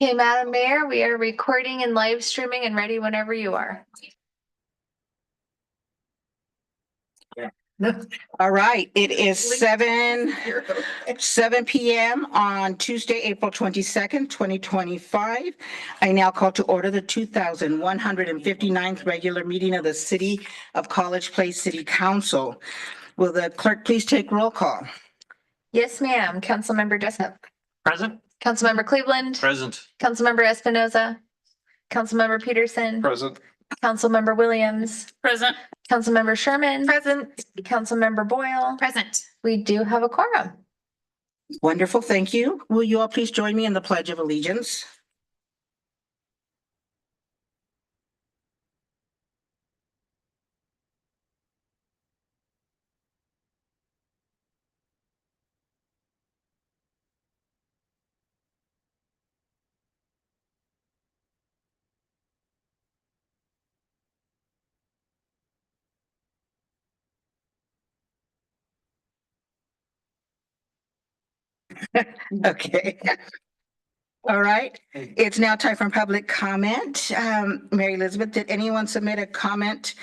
Okay, Madam Mayor, we are recording and live streaming and ready whenever you are. All right, it is seven PM on Tuesday, April 22nd, 2025. I now call to order the 2159th regular meeting of the City of College Place City Council. Will the clerk please take roll call? Yes, ma'am. Councilmember Jessup. Present. Councilmember Cleveland. Present. Councilmember Espinoza. Councilmember Peterson. Present. Councilmember Williams. Present. Councilmember Sherman. Present. Councilmember Boyle. Present. We do have a quorum. Wonderful, thank you. Will you all please join me in the Pledge of Allegiance? Okay. All right, it's now time for public comment. Mary Elizabeth, did anyone submit a comment?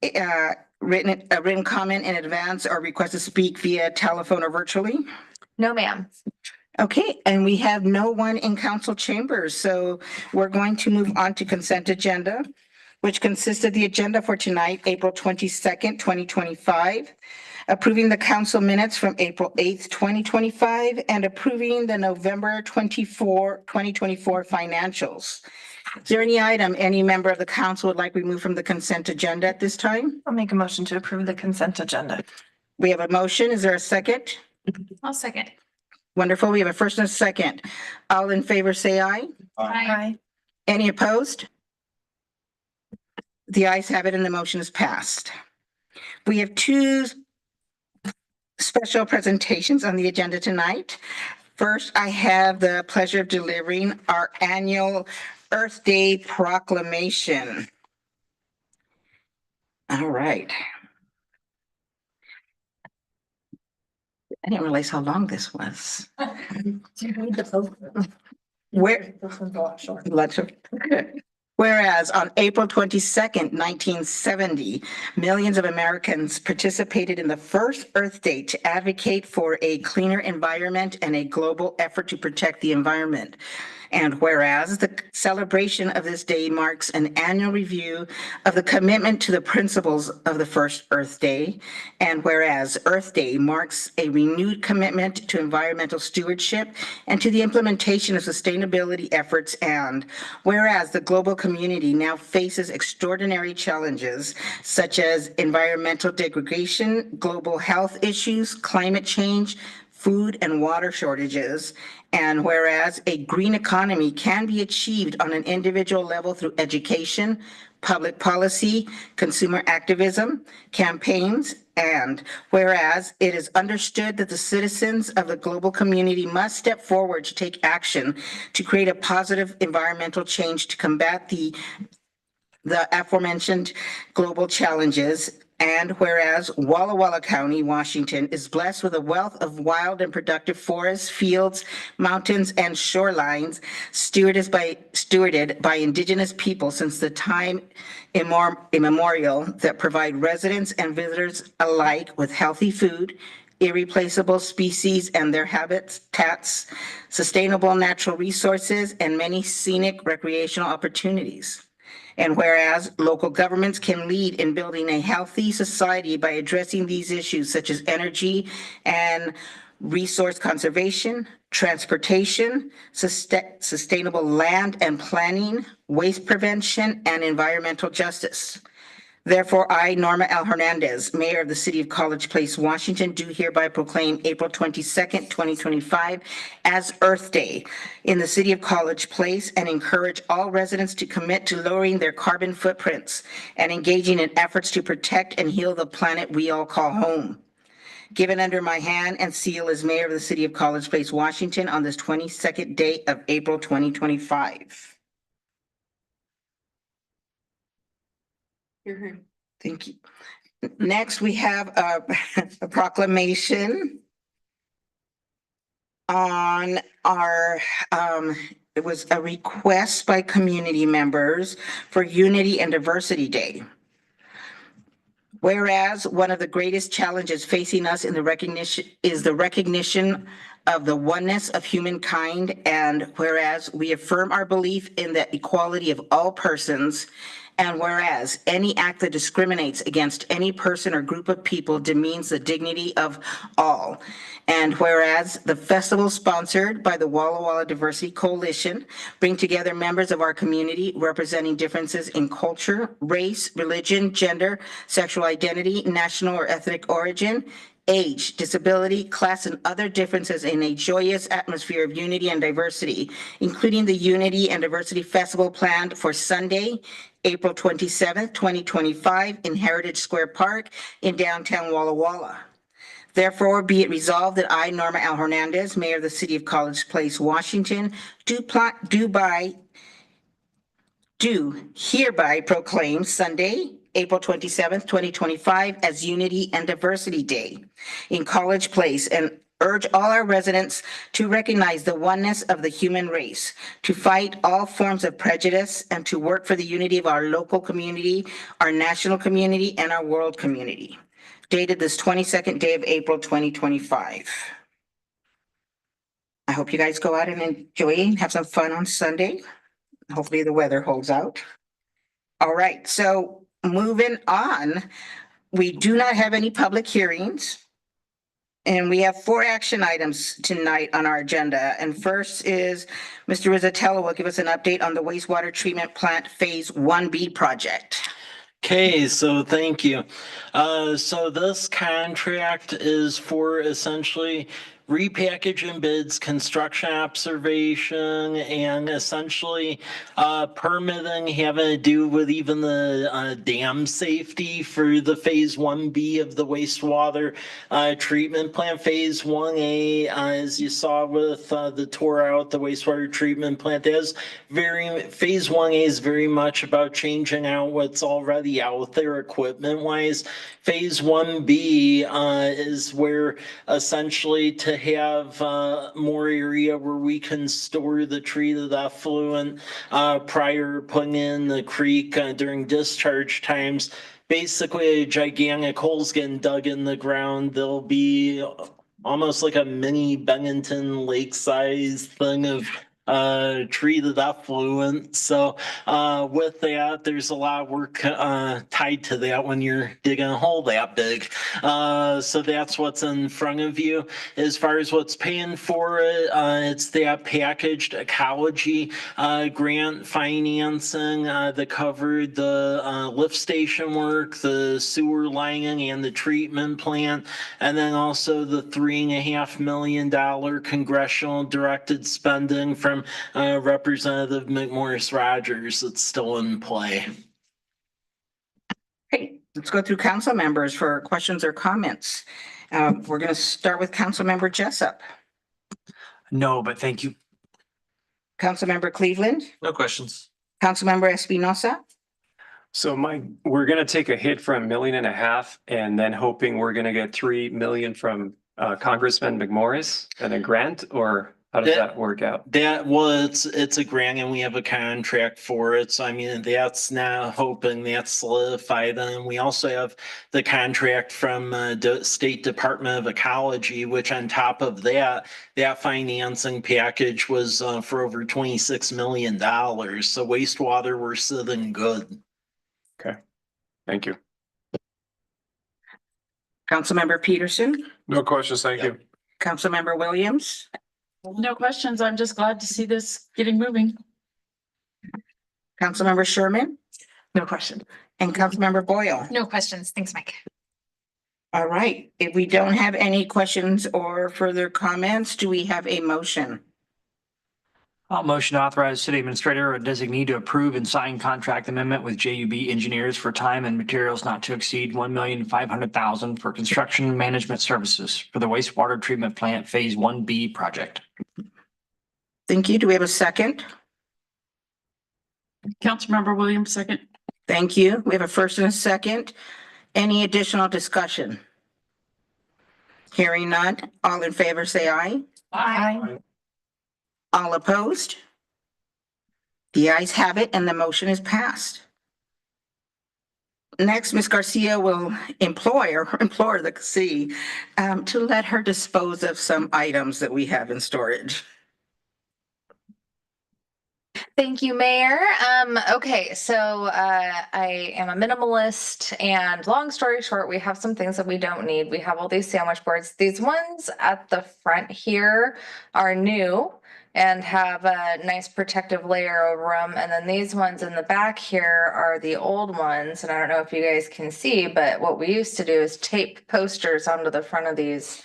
A written comment in advance or request to speak via telephone or virtually? No, ma'am. Okay, and we have no one in council chambers, so we're going to move on to consent agenda, which consists of the agenda for tonight, April 22nd, 2025, approving the council minutes from April 8th, 2025, and approving the November 2024 financials. Is there any item any member of the council would like removed from the consent agenda at this time? I'll make a motion to approve the consent agenda. We have a motion. Is there a second? I'll second. Wonderful. We have a first and a second. All in favor, say aye. Aye. Any opposed? The ayes have it and the motion is passed. We have two special presentations on the agenda tonight. First, I have the pleasure of delivering our annual Earth Day proclamation. All right. I didn't realize how long this was. Where? Whereas on April 22nd, 1970, millions of Americans participated in the first Earth Day to advocate for a cleaner environment and a global effort to protect the environment. And whereas the celebration of this day marks an annual review of the commitment to the principles of the first Earth Day, and whereas Earth Day marks a renewed commitment to environmental stewardship and to the implementation of sustainability efforts, and whereas the global community now faces extraordinary challenges such as environmental degradation, global health issues, climate change, food and water shortages, and whereas a green economy can be achieved on an individual level through education, public policy, consumer activism, campaigns, and whereas it is understood that the citizens of the global community must step forward to take action to create a positive environmental change to combat the aforementioned global challenges. And whereas Walla Walla County, Washington is blessed with a wealth of wild and productive forests, fields, mountains, and shorelines stewarded by indigenous people since the time immemorial that provide residents and visitors alike with healthy food, irreplaceable species and their habitats, sustainable natural resources, and many scenic recreational opportunities. And whereas local governments can lead in building a healthy society by addressing these issues such as energy and resource conservation, transportation, sustainable land and planning, waste prevention, and environmental justice. Therefore, I, Norma L. Hernandez, Mayor of the City of College Place, Washington, do hereby proclaim April 22nd, 2025 as Earth Day in the City of College Place and encourage all residents to commit to lowering their carbon footprints and engaging in efforts to protect and heal the planet we all call home. Given under my hand and seal as Mayor of the City of College Place, Washington on this 22nd day of April 2025. Thank you. Next, we have a proclamation on our it was a request by community members for Unity and Diversity Day. Whereas one of the greatest challenges facing us in the recognition of the oneness of humankind, and whereas we affirm our belief in the equality of all persons, and whereas any act that discriminates against any person or group of people demeans the dignity of all. And whereas the festival sponsored by the Walla Walla Diversity Coalition bring together members of our community representing differences in culture, race, religion, gender, sexual identity, national or ethnic origin, age, disability, class, and other differences in a joyous atmosphere of unity and diversity, including the Unity and Diversity Festival planned for Sunday, April 27th, 2025 in Heritage Square Park in downtown Walla Walla. Therefore, be it resolved that I, Norma L. Hernandez, Mayor of the City of College Place, Washington, do hereby proclaim Sunday, April 27th, 2025 as Unity and Diversity Day in College Place, and urge all our residents to recognize the oneness of the human race, to fight all forms of prejudice, and to work for the unity of our local community, our national community, and our world community. Dated this 22nd day of April, 2025. I hope you guys go out and enjoy and have some fun on Sunday. Hopefully the weather holds out. All right, so moving on, we do not have any public hearings. And we have 4 action items tonight on our agenda. And first is Mr. Rizzatello will give us an update on the wastewater treatment plant Phase 1B project. Okay, so thank you. So this contract is for essentially repackaging bids, construction observation, and essentially permitting having to do with even the dam safety for the Phase 1B of the wastewater treatment plant. Phase 1A, as you saw with the tour out, the wastewater treatment plant, Phase 1A is very much about changing out what's already out there equipment-wise. Phase 1B is where essentially to have more area where we can store the treated effluent prior to putting in the creek during discharge times. Basically, a gigantic hole's getting dug in the ground. There'll be almost like a mini Bennington Lake-sized thing of treated effluent. So with that, there's a lot of work tied to that when you're digging a hole that big. So that's what's in front of you. As far as what's paying for it, it's that packaged ecology grant financing that covered the lift station work, the sewer lining, and the treatment plant, and then also the $3.5 million congressional directed spending from Representative McMorris Rogers that's still in play. Okay, let's go through council members for questions or comments. We're going to start with Councilmember Jessup. No, but thank you. Councilmember Cleveland, No questions. Councilmember Espinosa, So we're gonna take a hit for $1.5 million and then hoping we're gonna get $3 million from Congressman McMorris and a grant, or how does that work out? It's a grant and we have a contract for it. So I mean, that's now hoping that's solidified. And we also have the contract from the State Department of Ecology, which on top of that financing package was for over $26 million. So wastewater, we're sitting good. Okay, thank you. Councilmember Peterson, No questions, thank you. Councilmember Williams, No questions. I'm just glad to see this getting moving. Councilmember Sherman, No question. and Councilmember Boyle. No questions. Thanks, Mike. All right, if we don't have any questions or further comments, do we have a motion? I'll motion to authorize city administrator or designee to approve and sign contract amendment with JUB Engineers for time and materials not to exceed $1,500,000 for construction management services for the wastewater treatment plant Phase 1B project. Thank you. Do we have a second? Councilmember Williams, second. Thank you. We have a first and a second. Any additional discussion? Hearing none. All in favor, say aye. Aye. All opposed? The ayes have it and the motion is passed. Next, Ms. Garcia will implore the city to let her dispose of some items that we have in storage. Thank you, Mayor. Okay, so I am a minimalist, and long story short, we have some things that we don't need. We have all these sandwich boards. These ones at the front here are new and have a nice protective layer over them. And then these ones in the back here are the old ones. And I don't know if you guys can see, but what we used to do is tape posters onto the front of these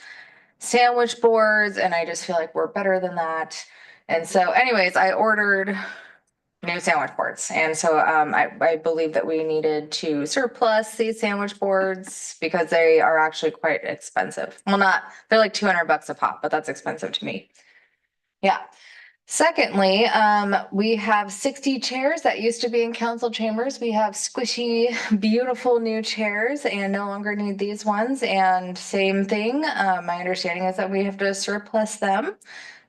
sandwich boards. And I just feel like we're better than that. And so anyways, I ordered new sandwich boards. And so I believe that we needed to surplus these sandwich boards because they are actually quite expensive. Well, they're like $200 a pop, but that's expensive to me. Yeah. Secondly, we have 60 chairs that used to be in council chambers. We have squishy, beautiful new chairs and no longer need these ones. And same thing, my understanding is that we have to surplus them.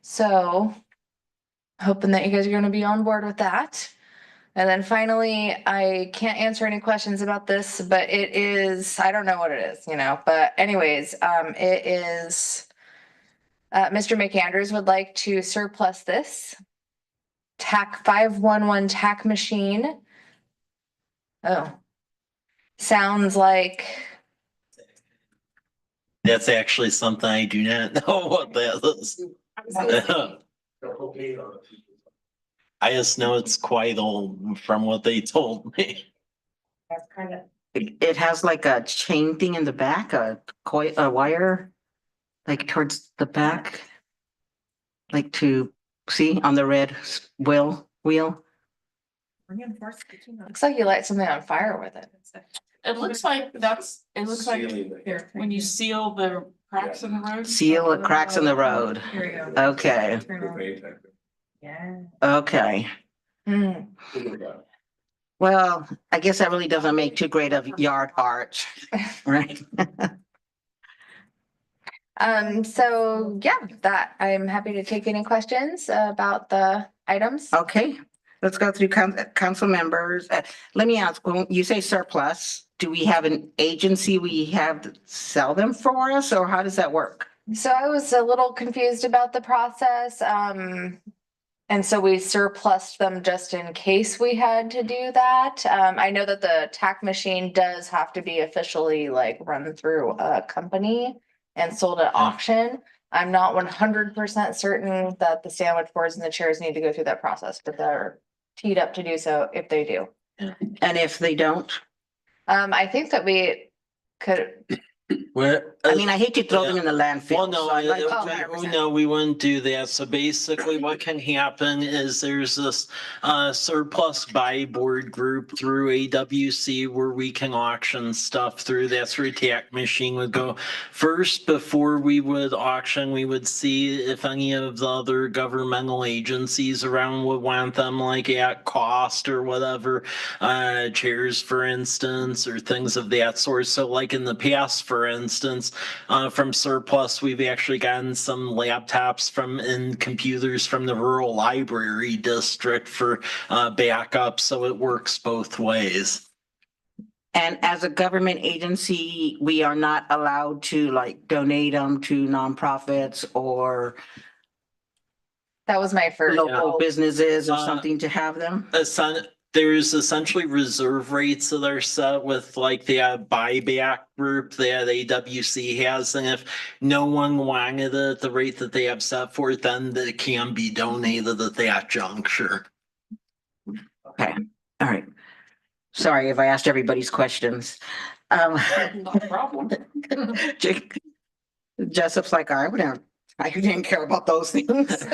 So hoping that you guys are going to be on board with that. And then finally, I can't answer any questions about this, but it is, I don't know what it is, but anyways, it is, Mr. McAndrews would like to surplus this TAC 511 TAC machine. Oh, sounds like. That's actually something I do not know what that is. I just know it's quite old from what they told me. That's kind of. It has like a chain thing in the back, a wire, like towards the back. Like to see on the red wheel. Looks like you light something on fire with it. It looks like here, when you seal the cracks in the road. Seal the cracks in the road. Here we go. Okay, Yeah. okay. Hmm. Well, I guess that really doesn't make too great of yard art, right? So yeah, that I'm happy to take any questions about the items. Okay, let's go through council members. Let me ask, when you say surplus, do we have an agency we have to sell them for us, or how does that work? So I was a little confused about the process. And so we surplused them just in case we had to do that. I know that the TAC machine does have to be officially like run through a company and sold at auction. I'm not 100% certain that the sandwich boards and the chairs need to go through that process, but they're teed up to do so if they do. And if they don't? I think that we could. I mean, I hate to throw them in the landfill. Well, no, so I'd like to- no, we wouldn't do that. So basically what can happen is there's this surplus buy board group through AWC where we can auction stuff through. That's where TAC machine would go. First, before we would auction, we would see if any of the other governmental agencies around would want them like at cost or whatever, chairs, for instance, or things of that sort. So like in the past, for instance, from surplus, we've actually gotten some laptops and computers from the rural library district for backup, so it works both ways. And as a government agency, we are not allowed to like donate them to nonprofits or That was my first. local businesses or something to have them? There's essentially reserve rates that are set with like the buyback group that AWC has. And if no one wanted it at the rate that they have set for it, then it can be donated at that juncture. Okay, all right. Sorry if I asked everybody's questions. No problem. Jessup's like, I didn't care about those things.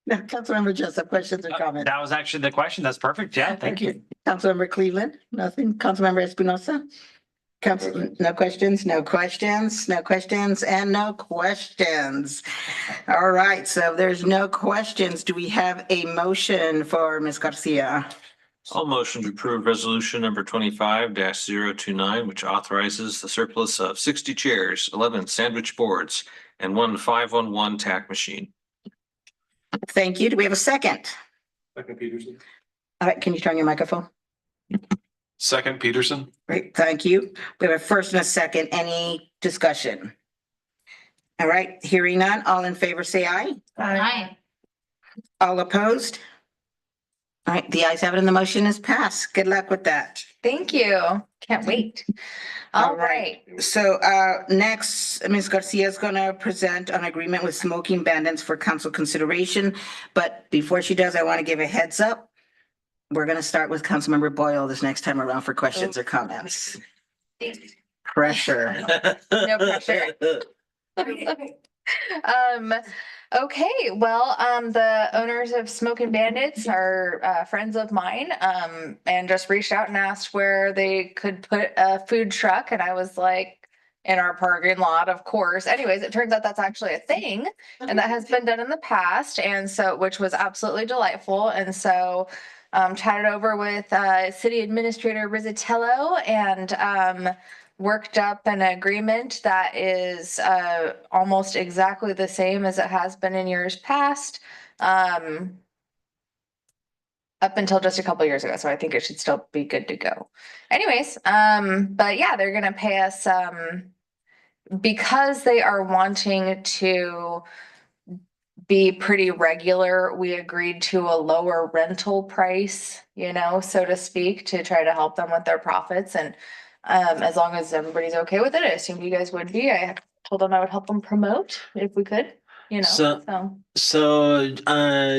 No, Councilmember Jessup, questions or comments? That was actually the question. That's perfect. Yeah, thank you. Councilmember Cleveland, nothing. Councilmember Espinosa? No questions, no questions, no questions, and no questions. All right, so there's no questions. Do we have a motion for Ms. Garcia? I'll motion to approve resolution number 25-029, which authorizes the surplus of 60 chairs, 11 sandwich boards, and one 511 TAC machine. Thank you. Do we have a second? Second Peterson. All right, can you turn your microphone? Second Peterson. Great, thank you. We have a first and a second. Any discussion? All right, hearing none. All in favor, say aye. Aye. All opposed? All right, the ayes have it and the motion is passed. Good luck with that. Thank you. Can't wait. All right. So next, Ms. Garcia is going to present an agreement with smoking bandits for council consideration. But before she does, I want to give a heads up. We're going to start with Councilmember Boyle this next time around for questions or comments. Pressure. No pressure. Okay, well, the owners of Smoking Bandits are friends of mine, and just reached out and asked where they could put a food truck, and I was like, in our parking lot, of course. Anyways, it turns out that's actually a thing, and that has been done in the past, and so, which was absolutely delightful, and so chatted over with City Administrator Rizzatello and worked up an agreement that is almost exactly the same as it has been in years past. Up until just a couple years ago, so I think it should still be good to go. Anyways, but yeah, they're gonna pay us because they are wanting to be pretty regular. We agreed to a lower rental price, you know, so to speak, to try to help them with their profits. And as long as everybody's okay with it, I assume you guys would be. I told them I would help them promote if we could, you know, So,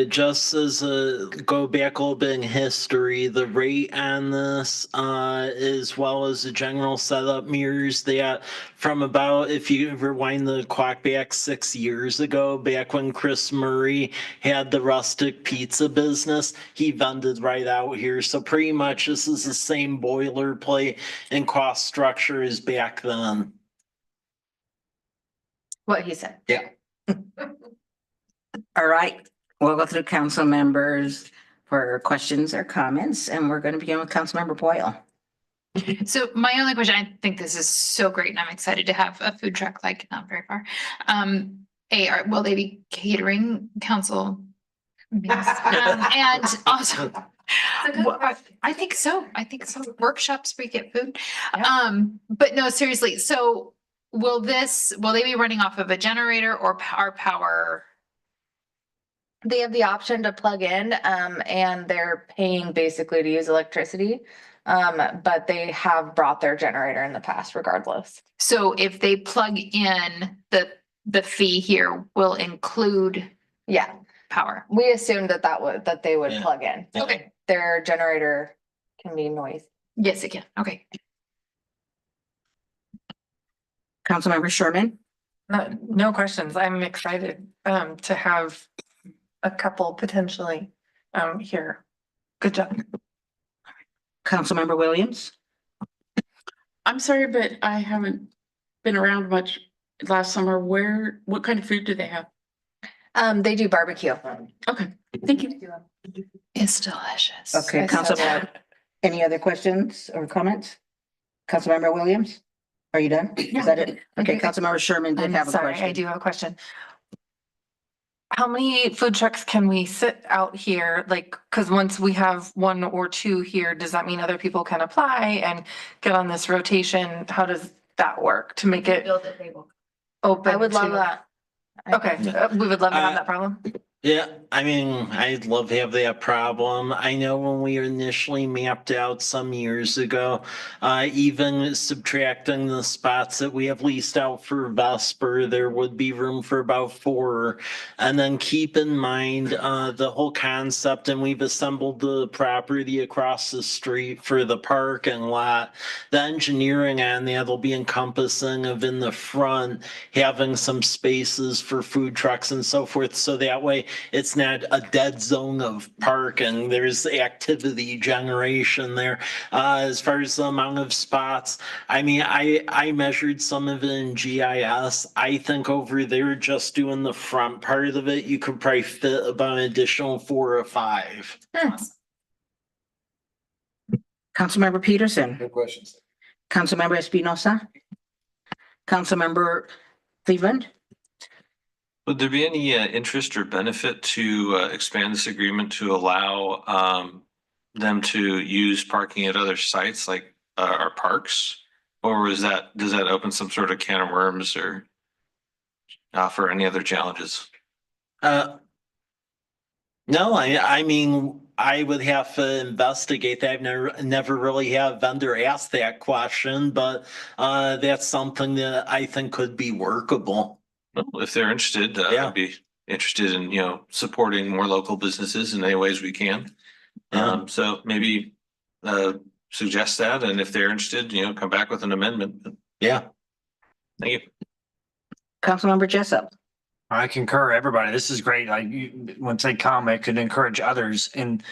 just as a go back a little bit in history, the rate on this, as well as the general setup mirrors that from about, if you rewind the clock back 6 years ago, back when Chris Murray had the rustic pizza business, he vended right out here. So pretty much this is the same boilerplate and cost structure as back then. what he said. Yeah. All right, we'll go through council members for questions or comments, and we're going to begin with Councilmember Boyle. So my only question, I think this is so great and I'm excited to have a food truck like not very far. Will they be catering council? meals? And also, I think so. I think so. Workshops where you get food. But no, seriously. So will they be running off of a generator or our power? They have the option to plug in, and they're paying basically to use electricity. But they have brought their generator in the past regardless. So if they plug in, the fee here will include Yeah, power. we assumed that they would Yeah. plug in. Yeah. Okay. Their generator can be noisy. Yes, it can. Okay. Councilmember Sherman. No questions. I'm excited to have a couple potentially here. Good job. Councilmember Williams. I'm sorry, but I haven't been around much last summer. What kind of food do they have? They do barbecue. Okay, thank you. It's delicious. Okay, Councilmember, any other questions or comments? Councilmember Williams, are you done? Is that it? Okay, Councilmember Sherman did I'm have a sorry, question. I do have a question. How many food trucks can we sit out here? Like, because once we have one or two here, does that mean other people can apply and get on this rotation? How does that work to make it open? I would love to- that. Okay, we would love to have that problem. Yeah, I mean, I'd love to have that problem. I know when we initially mapped out some years ago, even subtracting the spots that we have leased out for Vesper, there would be room for about 4. And then keep in mind the whole concept, and we've assembled the property across the street for the parking lot. The engineering on that will be encompassing of in the front, having some spaces for food trucks and so forth. So that way, it's not a dead zone of parking. There's activity generation there. As far as the amount of spots, I mean, I measured some of it in GIS. I think over there, just doing the front part of it, you could probably fit about an additional 4 or 5. Councilmember Peterson, No questions. Councilmember Espinosa, Councilmember Cleveland. Would there be any interest or benefit to expand this agreement to allow them to use parking at other sites like our parks? Or does that open some sort of can of worms or offer any other challenges? No, I mean, I would have to investigate that. I've never really had a vendor ask that question, but that's something that I think could be workable. Well, if they're interested, Yeah. I'd be interested in, supporting more local businesses in any ways we can. Yeah. So maybe suggest that, and if they're interested, come back with an amendment. Yeah. Thank you. Councilmember Jessup. I concur, everybody. This is great. Once they come, it could encourage others. And,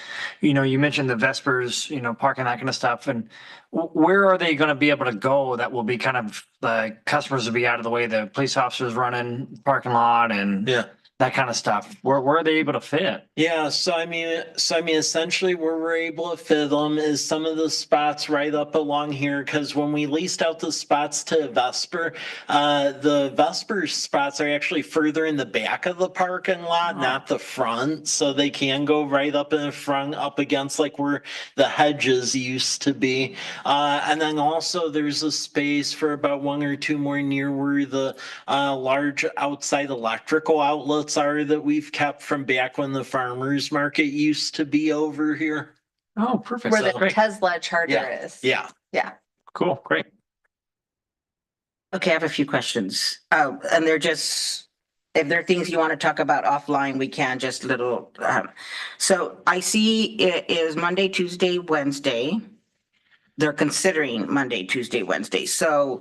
you mentioned the Vespers, parking, that kind of stuff. And where are they going to be able to go that will be kind of, the customers will be out of the way, the police officers running parking lot and Yeah. that kind of stuff? Where are they able to fit? Yeah, so I mean, essentially where we're able to fit them is some of the spots right up along here, because when we leased out the spots to Vesper, the Vesper spots are actually further in the back of the parking lot, not the front. So they can go right up in the front, up against like where the hedges used to be. And then also there's a space for about one or two more near where the large outside electrical outlets are that we've kept from back when the farmers market used to be over here. Oh, perfect. Where the Great. Tesla charger is. Yeah. Cool. Great. Okay, I have a few questions. And they're just, if there are things you want to talk about offline, we can, just little. So I see it is Monday, Tuesday, Wednesday. They're considering Monday, Tuesday, Wednesday. So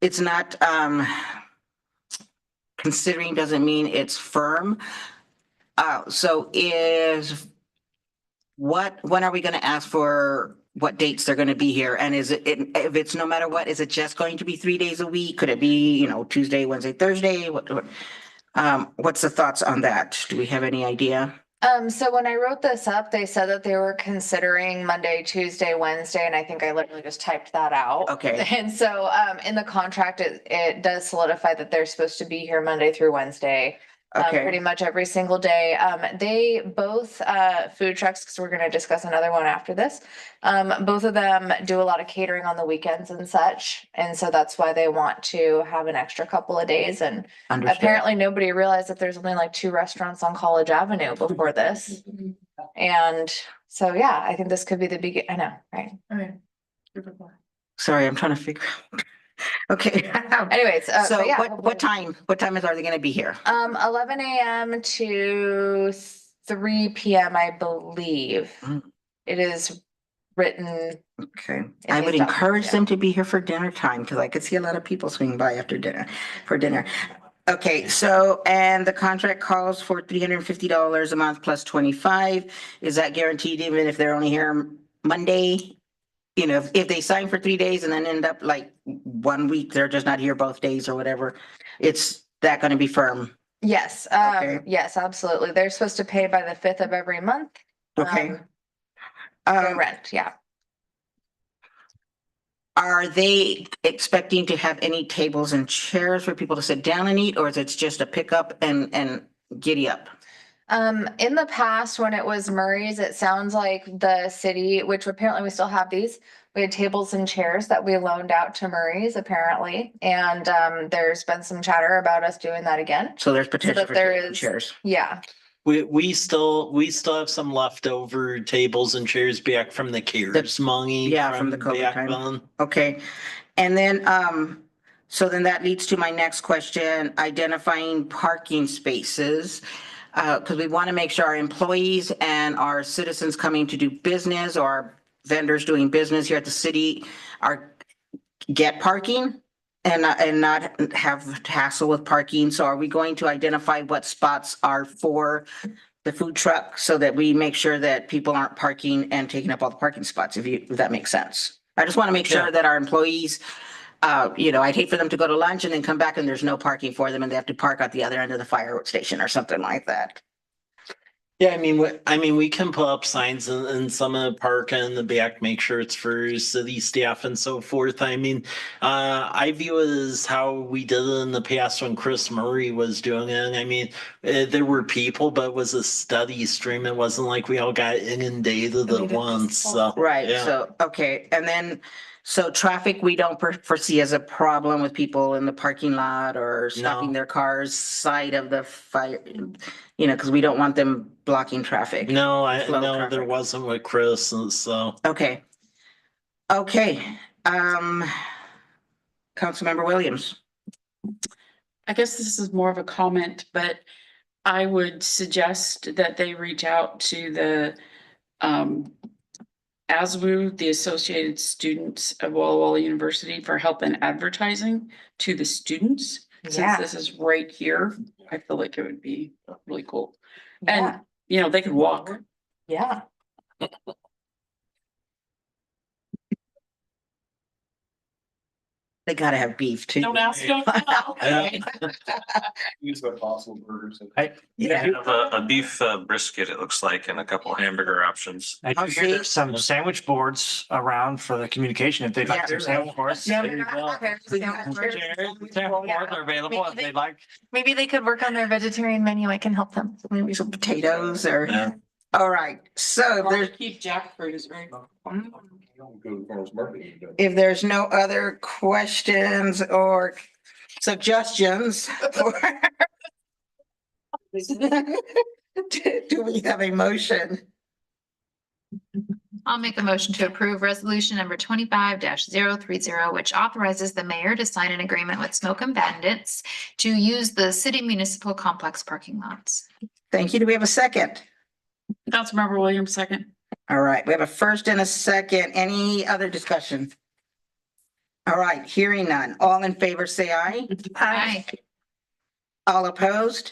it's not, considering doesn't mean it's firm. So when are we going to ask for what dates they're going to be here? And is if it's no matter what, is it just going to be 3 days a week? Could it be, Tuesday, Wednesday, Thursday? What's the thoughts on that? Do we have any idea? So when I wrote this up, they said that they were considering Monday, Tuesday, Wednesday, and I think I literally just typed that out. Okay. And so, in the contract, it does solidify that they're supposed to be here Monday through Wednesday. Pretty Okay, much every single day. They both, food trucks, because we're gonna discuss another one after this. Both of them do a lot of catering on the weekends and such, and so that's why they want to have an extra couple of days. And understood. apparently nobody realized that there's only like 2 restaurants on College Avenue before this. And so, yeah, I think this could be the I know, right? Okay. Sorry, I'm trying to figure out. Okay. Anyways, So but yeah, what time are they going to be here? 11 a.m. to 3 p.m. I believe. Mm. It is written. Okay, I would encourage them to be here for dinner time, because I could see a lot of people swing by after dinner, for dinner. Okay, so, and the contract calls for $350 a month plus 25. Is that guaranteed even if they're only here Monday? If they sign for 3 days and then end up like 1 week, they're just not here both days or whatever, it's that gonna be firm? Yes, Okay. yes, absolutely. They're supposed to pay by the 5th of every month. Okay. Their rent, yeah. Are they expecting to have any tables and chairs for people to sit down and eat, or is it just a pickup and giddy up? In the past, when it was Murray's, it sounds like the city, which apparently we still have these, we had tables and chairs that we loaned out to Murray's apparently. And, there's been some chatter about us doing that again. So there's potential that for there tables and is- chairs. Yeah. We still have some leftover tables and chairs back from the CARES money. Yeah, from the COVID back time. then. Okay, and then, so then that leads to my next question, identifying parking spaces. Because we want to make sure our employees and our citizens coming to do business, or our vendors doing business here at the city get parking and not have hassle with parking. So are we going to identify what spots are for the food truck so that we make sure that people aren't parking and taking up all the parking spots, if that makes sense? I just want to make sure Yeah. that our employees, I'd hate for them to go to lunch and then come back and there's no parking for them and they have to park at the other end of the fire station or something like that. Yeah, I mean, we can put up signs in some of the park and in the back, make sure it's for city staff and so forth. I mean, I view it as how we did it in the past when Chris Murray was doing it. I mean, there were people, but it was a steady stream. It wasn't like we all got inundated at once, so. Right, yeah. so, okay, and then, so traffic, we don't foresee as a problem with people in the parking lot or stopping No. their cars side of the fire, you know, because we don't want them blocking traffic. No, Slow no, there traffic. wasn't with Chris, and so. Okay. Okay, Councilmember Williams. I guess this is more of a comment, but I would suggest that they reach out to the ASWU, the Associated Students of Walla Walla University, for help in advertising to the students. Since Yeah. this is right here, I feel like it would be really cool. Yeah. And, you know, they could walk. Yeah. They gotta have beef too. Don't ask, don't tell. Use the possible burgers. Yeah. Have a beef brisket, it looks like, and a couple hamburger options. I do hear see. there's some sandwich boards around for the communication if they'd Yeah. like some sandwich boards. Yeah. There you go. Sandwich boards are available if they'd like. Maybe they could work on their vegetarian menu. I can help them. Maybe some potatoes or, Yeah. all right, so there's, Keep jackfruit is very. if there's no other questions or suggestions for. Do we have a motion? I'll make a motion to approve resolution number 25-030, which authorizes the mayor to sign an agreement with Smoke and Bandits to use the city municipal complex parking lots. Thank you. Do we have a second? Councilmember Williams, second. All right, we have a first and a second. Any other discussion? All right, hearing none. All in favor, say aye. Aye. All opposed?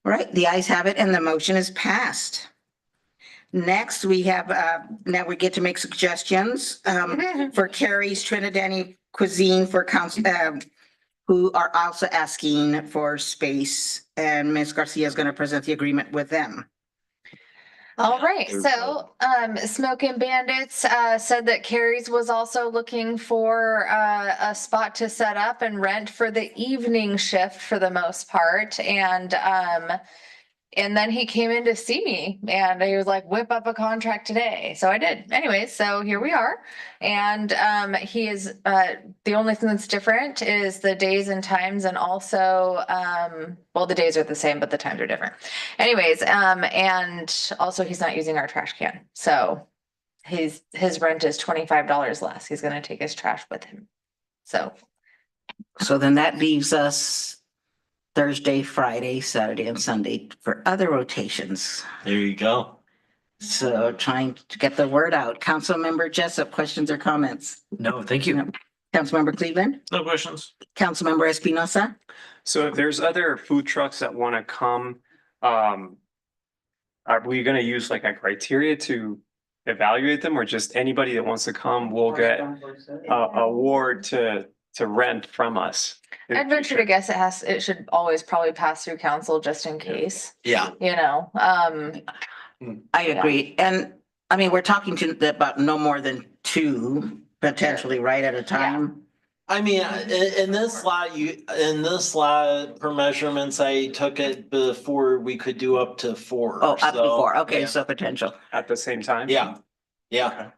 All right, the ayes have it and the motion is passed. Next, we have, now we get to make suggestions for Carrie's Trinidadian Cuisine for council, who are also asking for space, and Ms. Garcia is going to present the agreement with them. All right, so Smoke and Bandits said that Carrie's was also looking for a spot to set up and rent for the evening shift for the most part. And then he came in to see me and he was like, whip up a contract today. So I did. Anyway, so here we are. And he is, the only thing that's different is the days and times, and also, well, the days are the same, but the times are different. Anyways, and also he's not using our trash can. So his rent is $25 less. He's gonna take his trash with him. So So then that leaves us Thursday, Friday, Saturday, and Sunday for other rotations. There you go. So trying to get the word out. Councilmember Jessup, questions or comments? No, thank you. Councilmember Cleveland? No questions? Councilmember Espinosa? So if there's other food trucks that want to come, are we gonna use like a criteria to evaluate them, or just anybody that wants to come will get a award to rent from us? I'd venture to guess it should always probably pass through council just in case, Yeah. you know, I agree. And I mean, we're talking about no more than two potentially, right, at a time. I mean, in this lot per measurements, I took it before we could do up to 4. Oh, up to so, 4. Okay, yeah. so potential. At the same time? Yeah. Yeah.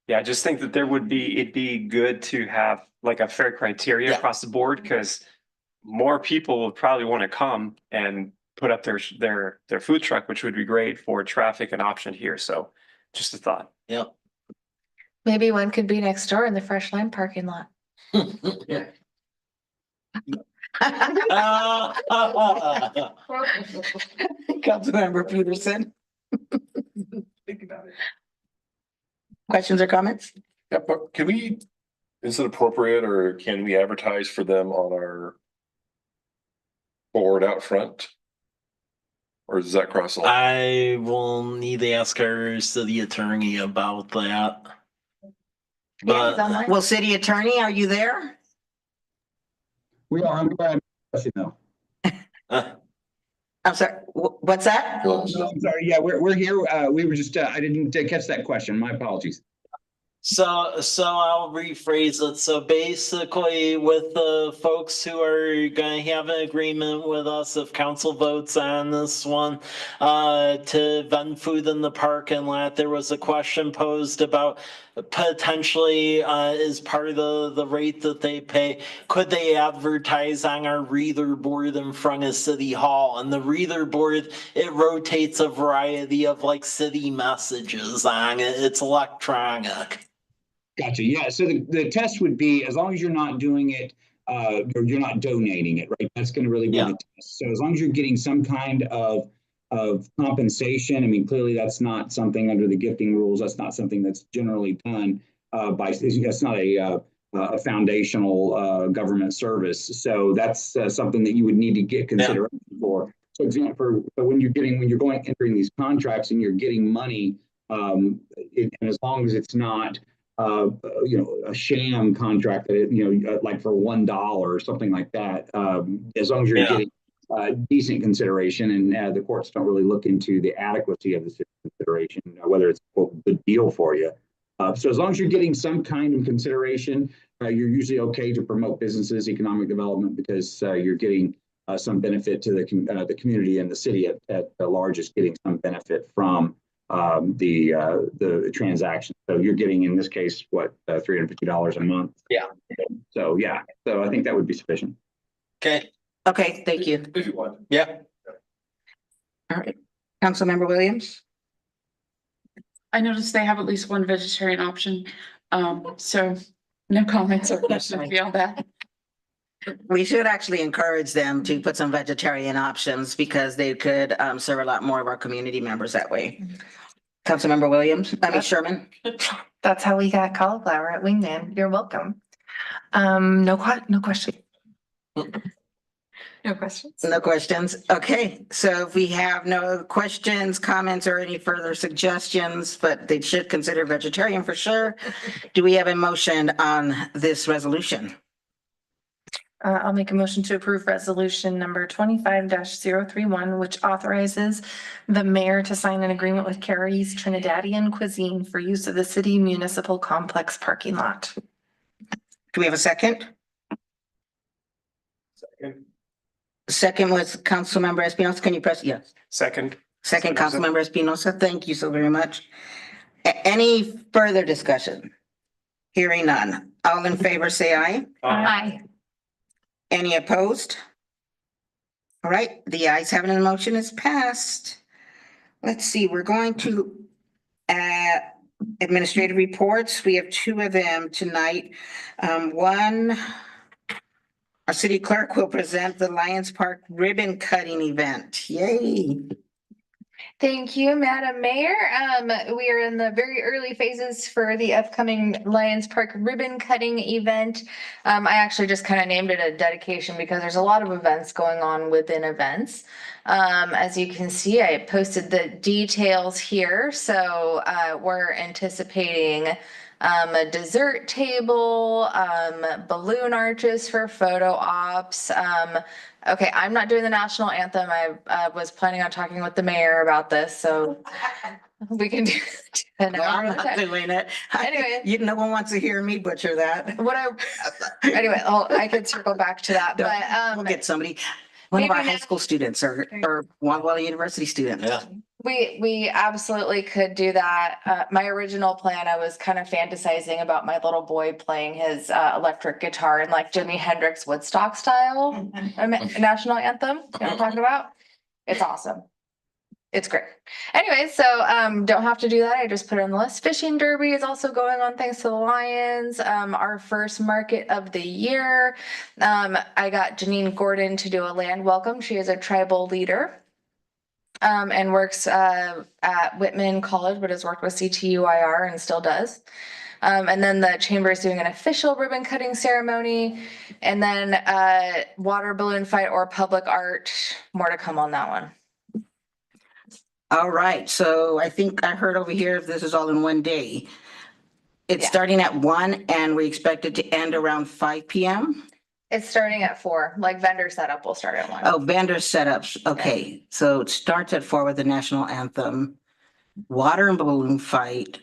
Yeah, I just think that it'd be good to have like a fair criteria Yeah. across the board, because more people will probably want to come and put up their food truck, which would be great for traffic and option here. So just a thought. Yep. maybe one could be next door in the Fresh Line parking lot. Councilmember Peterson, Think about it. questions or comments? Yeah, but can we, is it appropriate or can we advertise for them on our board out front? Or does that cross the line? I will need to ask our city attorney about that. Yeah, it's But online. Well, city attorney, are you there? We are, I'm glad, you know. I'm sorry, what's that? Go No, ahead. I'm sorry. Yeah, we're here. We were just, I didn't catch that question. My apologies. So I'll rephrase it. So basically, with the folks who are gonna have an agreement with us, if council votes on this one, to vend food in the parking lot, there was a question posed about potentially, as part of the rate that they pay, could they advertise on our reader board in front of City Hall? And the reader board, it rotates a variety of like city messages on it. It's electronic. Gotcha. Yeah. So the test would be, as long as you're not doing it, or you're not donating it, right? That's going to really be Yeah. the test. So as long as you're getting some kind of compensation, I mean, clearly that's not something under the gifting rules. That's not something that's generally done by, that's not a foundational government service. So that's something that you would need to get consideration for. So example, when you're entering these contracts and you're getting money, and as long as it's not a sham contract that like for $1 or something like that. As long as you're getting decent consideration, and the courts don't really look into the adequacy of the consideration, whether it's a good deal for you. So as long as you're getting some kind of consideration, you're usually okay to promote businesses, economic development, because you're getting some benefit to the community, and the city at large is getting some benefit from the transaction. So you're getting, in this case, what, $350 a month? Yeah. So yeah, so I think that would be sufficient. Okay. Okay, thank you. If you want. Yeah. All right. Councilmember Williams? I noticed they have at least one vegetarian option. So no comments or questions beyond that. We should actually encourage them to put some vegetarian options, because they could serve a lot more of our community members that way. Councilmember Williams, Sherman? That's how we got cauliflower at Wingman. You're welcome. No question. No questions. No questions. Okay, so if we have no questions, comments, or any further suggestions, but they should consider vegetarian for sure. Do we have a motion on this resolution? I'll make a motion to approve resolution number 25-031, which authorizes the mayor to sign an agreement with Carrie's Trinidadian Cuisine for use of the city municipal complex parking lot. Do we have a second? Second. Second was Councilmember Espinosa. Can you press? Yes. Second. Second, Espinosa. Councilmember Espinosa. Thank you so very much. Any further discussion? Hearing none. All in favor, say aye. Aye. Any opposed? All right, the ayes having the motion is passed. Let's see, we're going to administrative reports. We have two of them tonight. One, our city clerk will present the Lions Park ribbon cutting event. Yay. Thank you, Madam Mayor. We are in the very early phases for the upcoming Lions Park ribbon cutting event. I actually just kind of named it a dedication because there's a lot of events going on within events. As you can see, I posted the details here. So we're anticipating a dessert table, balloon arches for photo ops. Okay, I'm not doing the national anthem. I was planning on talking with the mayor about this, so we can do an Well, I'm hour. not doing it. Anyway. No one wants to hear me butcher that. Anyway, I could circle back to that, but We'll get somebody, one of our maybe high not- school students or Walla Walla University students. Yeah. we absolutely could do that. My original plan, I was kind of fantasizing about my little boy playing his electric guitar in like Jimi Hendrix Woodstock style national anthem. You know what I'm talking about? It's awesome. It's great. Anyway, so don't have to do that. I just put it on the list. Fishing Derby is also going on thanks to the Lions. Our first market of the year. I got Janine Gordon to do a land welcome. She is a tribal leader. And works at Whitman College, but has worked with CTUIR and still does. And then the chamber is doing an official ribbon cutting ceremony, and then water balloon fight or public art. More to come on that one. All right, so I think I heard over here if this is all in one day. It's Yeah. starting at 1 and we expect it to end around 5 p.m. It's starting at 4, like vendor setup will start at 1. Oh, vendor setups. Okay, so it starts at 4 with the national anthem, water and balloon fight,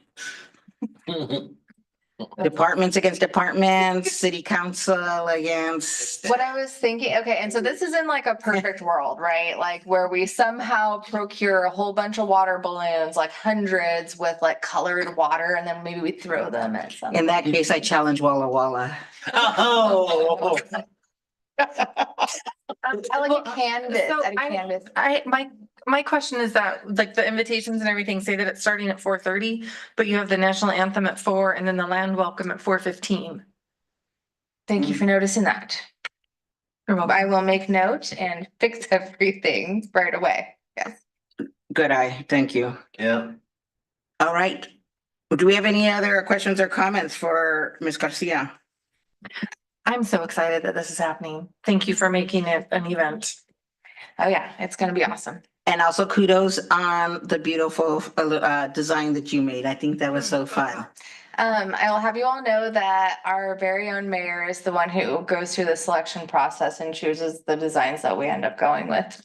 departments against departments, city council against. What I was thinking, okay, and so this is in like a perfect world, right? Like where we somehow procure a whole bunch of water balloons, like hundreds with like colored water, and then maybe we throw them at some. In that case, I challenge Walla Walla. Oh. I like a canvas, So at a canvas. My question is that, like, the invitations and everything say that it's starting at 4:30, but you have the national anthem at 4 and then the land welcome at 4:15. Thank you for noticing that. You're welcome. I will make note and fix everything right away. Yes. Good eye, thank you. Yeah. All right. Do we have any other questions or comments for Ms. Garcia? I'm so excited that this is happening. Thank you for making it an event. Oh yeah, it's gonna be awesome. And also kudos on the beautiful design that you made. I think that was so fun. I will have you all know that our very own mayor is the one who goes through the selection process and chooses the designs that we end up going with.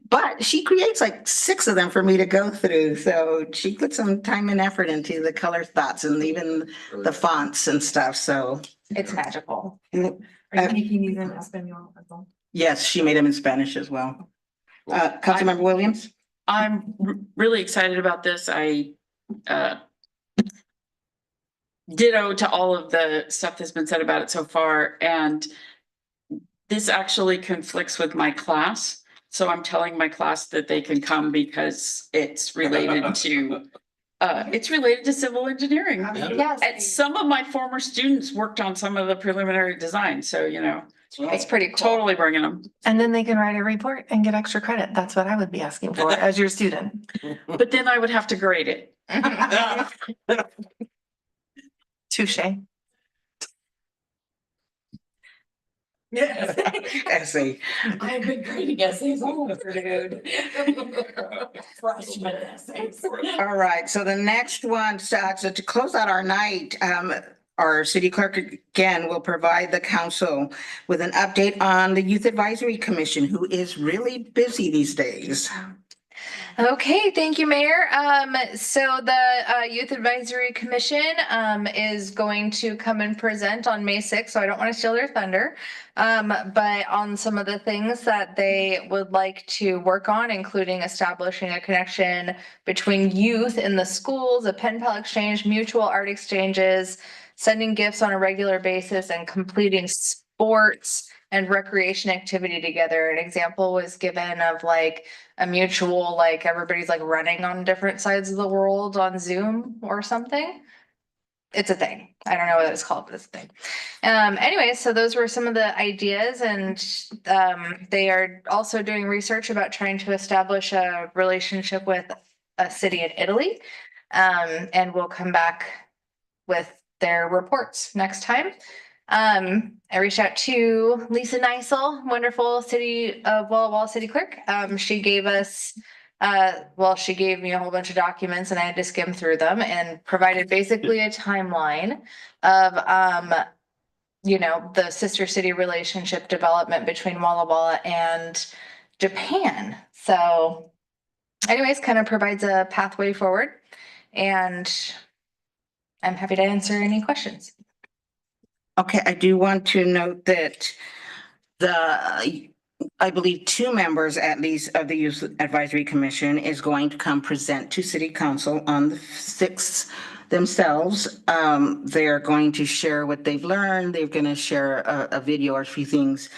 But she creates like 6 of them for me to go through. So she put some time and effort into the color thoughts and even the fonts and stuff. So It's magical. Are you making these in Espanol as well? yes, she made them in Spanish as well. Councilmember Williams? I'm really excited about this. I ditto to all of the stuff that's been said about it so far, and this actually conflicts with my class. So I'm telling my class that they can come because it's related to civil engineering. Yes, And some of my former students worked on some of the preliminary design, so it's pretty cool. totally bringing them. And then they can write a report and get extra credit. That's what I would be asking for as your student. But then I would have to grade it. Touche. Essay. I've been grading essays all over, dude. Freshman essays. All right, so the next one, so to close out our night, our city clerk again will provide the council with an update on the Youth Advisory Commission, who is really busy these days. Okay, thank you, Mayor. So the Youth Advisory Commission is going to come and present on May 6th, so I don't want to steal their thunder. But on some of the things that they would like to work on, including establishing a connection between youth in the schools, a pen pal exchange, mutual art exchanges, sending gifts on a regular basis, and completing sports and recreation activity together. An example was given of like a mutual, like everybody's like running on different sides of the world on Zoom or something. It's a thing. I don't know what it's called, but it's a thing. Anyway, so those were some of the ideas, and they are also doing research about trying to establish a relationship with a city in Italy. And we'll come back with their reports next time. I reached out to Lisa Neisel, wonderful city of Walla Walla City Clerk. She gave us, she gave me a whole bunch of documents and I had to skim through them and provided basically a timeline of, the sister city relationship development between Walla Walla and Japan. So anyways, kind of provides a pathway forward, and I'm happy to answer any questions. Okay, I do want to note that I believe 2 members at least of the Youth Advisory Commission is going to come present to City Council on the 6th themselves. They're going to share what they've learned. They're going to share a video or a few things.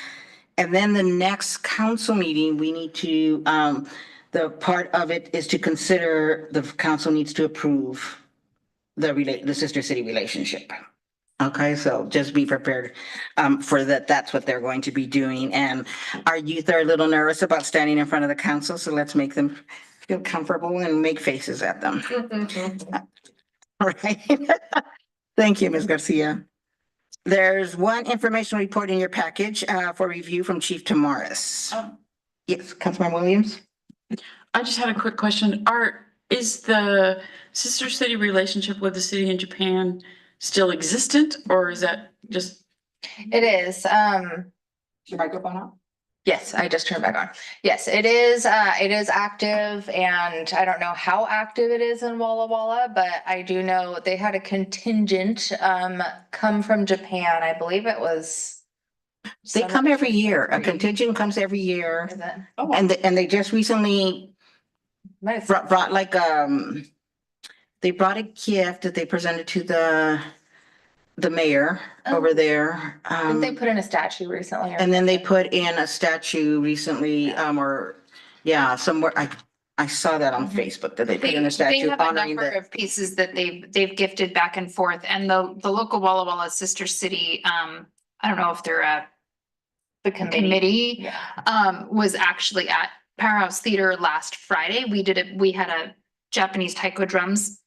And then the next council meeting, we need to, the part of it is to consider the council needs to approve the sister city relationship. Okay, so just be prepared for that. That's what they're going to be doing. And our youth are a little nervous about standing in front of the council, so let's make them feel comfortable and make faces at them. All right. Thank you, Ms. Garcia. There's one informational report in your package for review from Chief Tamaris. Yes, Councilmember Williams? I just had a quick question. Is the sister city relationship with the city in Japan still existent, or is that just It is, Your microphone on? yes, I just turned back on. Yes, it is active, and I don't know how active it is in Walla Walla, but I do know they had a contingent come from Japan. I believe it was. They come every year. A contingent comes every year. Is it? And they just recently Might have said- brought like, they brought a gift that they presented to the mayor over there. Didn't they put in a statue recently? or And then they something? put in a statue recently, somewhere, I saw that on Facebook, that they put in a They statue have a honoring number the. of pieces that they've gifted back and forth, and the local Walla Walla sister city, I don't know if they're The committee, Yeah. was actually at Powerhouse Theater last Friday. We had a Japanese taiko drums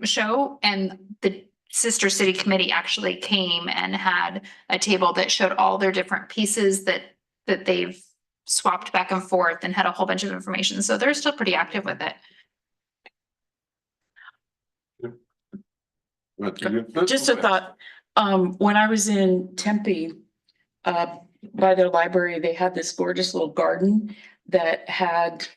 show, and the Sister City Committee actually came and had a table that showed all their different pieces that they've swapped back and forth, and had a whole bunch of information. So they're still pretty active with it. Just a thought, when I was in Tempe, by their library, they had this gorgeous little garden that had,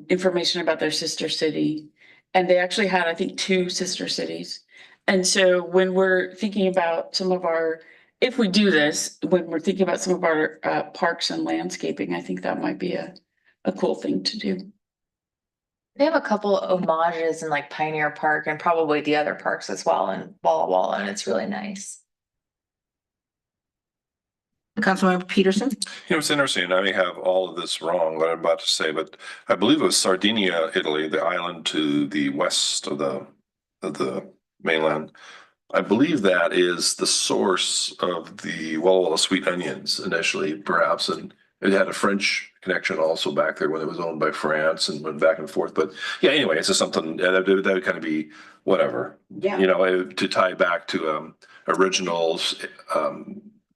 information about their sister city. And they actually had, I think, 2 sister cities. And so when we're thinking about some of our, if we do this, when we're thinking about some of our, parks and landscaping, I think that might be a cool thing to do. They have a couple homages in like Pioneer Park and probably the other parks as well in Walla Walla, and it's really nice. Councilmember Peterson? It's interesting. I may have all of this wrong, what I'm about to say, but I believe it was Sardinia, Italy, the island to the west of the mainland. I believe that is the source of the Walla Walla sweet onions initially, perhaps, and it had a French connection also back there when it was owned by France and went back and forth. But yeah, anyway, it's just something that would kind of be whatever, Yeah. to tie back to originals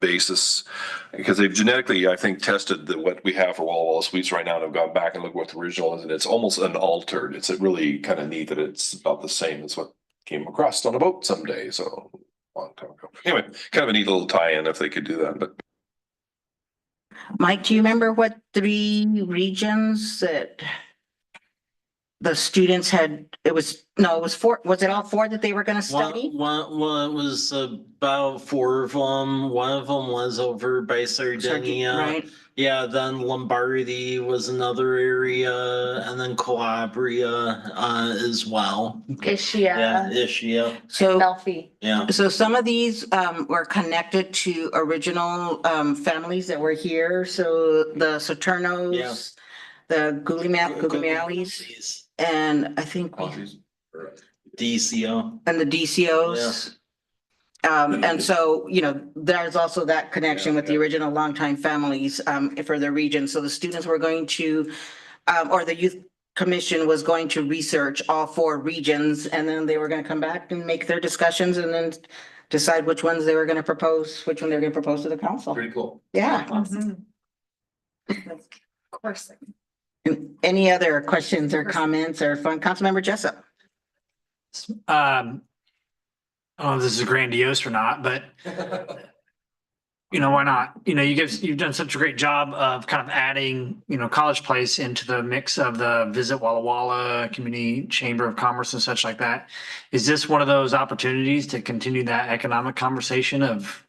basis, because they've genetically, I think, tested what we have for Walla Walla sweets right now, and have gone back and looked what the original is, and it's almost unaltered. It's really kind of neat that it's about the same as what came across on a boat someday, so a long time ago. Anyway, kind of a neat little tie-in if they could do that, but. Mike, do you remember what 3 regions that the students had, it was 4, was it all 4 that they were gonna study? One, it was about 4 of them. One of them was over by Sardinia. Right, Yeah, then Lombardy was another area, and then Calabria as well. Yeah, Ischia, Ischia. so, Melfi. Yeah. so some of these were connected to original families that were here, so the Saturnos, the Guglielmis, and I think DCO. and the DCOs. And so, there's also that connection with the original longtime families for the region. So the students were going to, or the youth commission was going to research all 4 regions, and then they were going to come back and make their discussions and then decide which ones they were going to propose, which one they're going to propose to the council. Pretty cool. Yeah. Of course. And any other questions or comments or fun? Councilmember Jessup? I don't know if this is grandiose or not, but why not? You've done such a great job of kind of adding, College Place into the mix of the Visit Walla Walla Community Chamber of Commerce and such like that. Is this one of those opportunities to continue that economic conversation of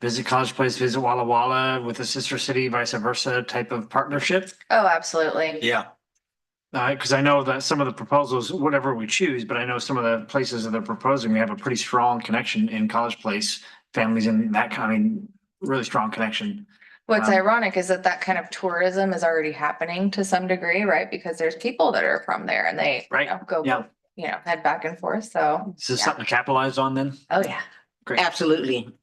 Visit College Place, Visit Walla Walla with a sister city, vice versa type of partnership? Oh, absolutely. Yeah. Because I know that some of the proposals, whatever we choose, but I know some of the places that they're proposing, we have a pretty strong connection in College Place, families in that kind, really strong connection. What's Wow. ironic is that kind of tourism is already happening to some degree, right? Because there's people that are from there and they Right. go, Yeah. head back and forth. So, Is this Yeah. something to capitalize on then? oh yeah. Great. Absolutely.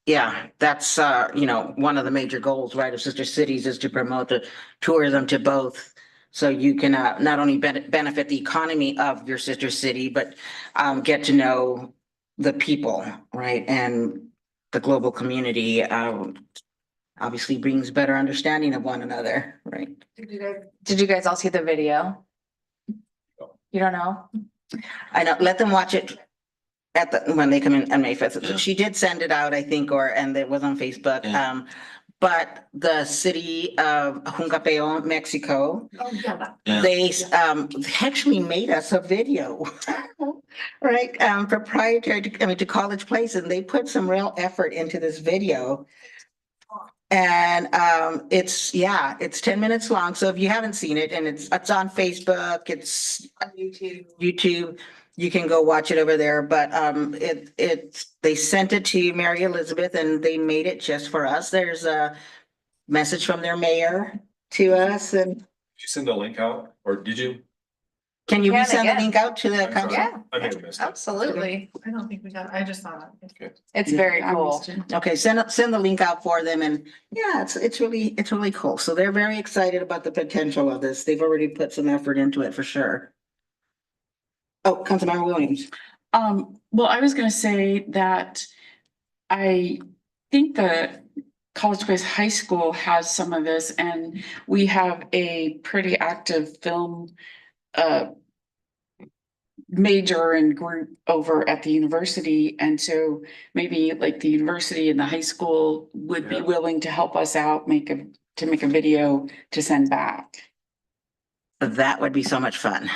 Yeah, that's, one of the major goals, right, of Sister Cities is to promote the tourism to both. So you can not only benefit the economy of your sister city, but get to know the people, right? And the global community obviously brings better understanding of one another, right? Did you guys all see the video? You don't know? I know, let them watch it at the, when they come in on May fifth. Yeah. She did send it out, I think, and it was on Facebook. Yeah. But the city of Juncapeo, Mexico, Yeah. they actually made us a video. Right, proprietary to College Place, and they put some real effort into this video. And it's 10 minutes long. So if you haven't seen it, and it's on Facebook, it's on YouTube, you can go watch it over there. But they sent it to Mary Elizabeth and they made it just for us. There's a message from their mayor to us. And Did you send the link out or did you? can you Can resend the again. link out to the I'm council? sorry. Yeah. I may have missed it. Absolutely. I don't think we got, I just saw it. Okay. It's very I cool. missed it. Okay, send the link out for them, and yeah, it's really cool. So they're very excited about the potential of this. They've already put some effort into it for sure. Oh, Councilmember Williams. Well, I was gonna say that I think the College Place High School has some of this, and we have a pretty active film major and group over at the university. And so maybe like the university and the high school would be Yeah. willing to help us out, make a video to send back. That would be so much fun.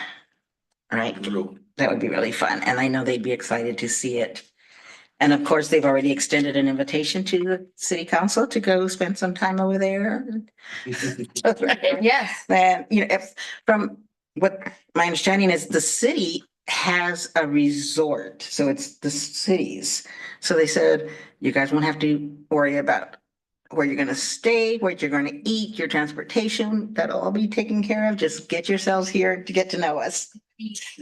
Right? True. That would be really fun. And I know they'd be excited to see it. And of course, they've already extended an invitation to the city council to go spend some time over there. Yes. And, if from what my understanding is, the city has a resort, so it's the cities. So they said, you guys won't have to worry about where you're gonna stay, what you're gonna eat, your transportation, that'll all be taken care of. Just get yourselves here to get to know us.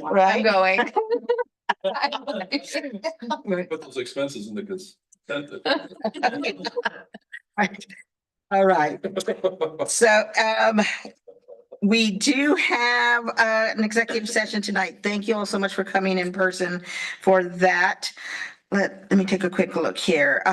I'm Right? going. Put those expenses in the consent. All right. So, we do have an executive session tonight. Thank you all so much for coming in person for that. Let me take a quick look here.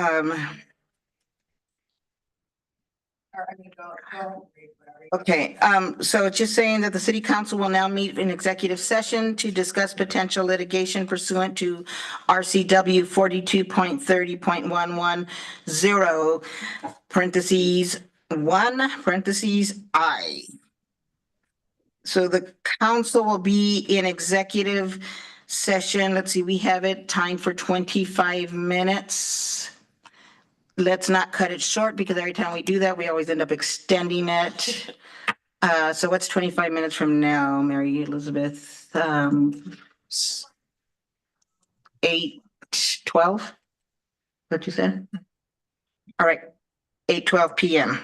Okay, so it's just saying that the city council will now meet in executive session to discuss potential litigation pursuant to RCW 42.30.110 parentheses 1 parentheses I. So the council will be in executive session. Let's see, we have it timed for 25 minutes. Let's not cut it short because every time we do that, we always end up extending it. So what's 25 minutes from now, Mary Elizabeth? 8:12? What you said? All right, 8:12 PM.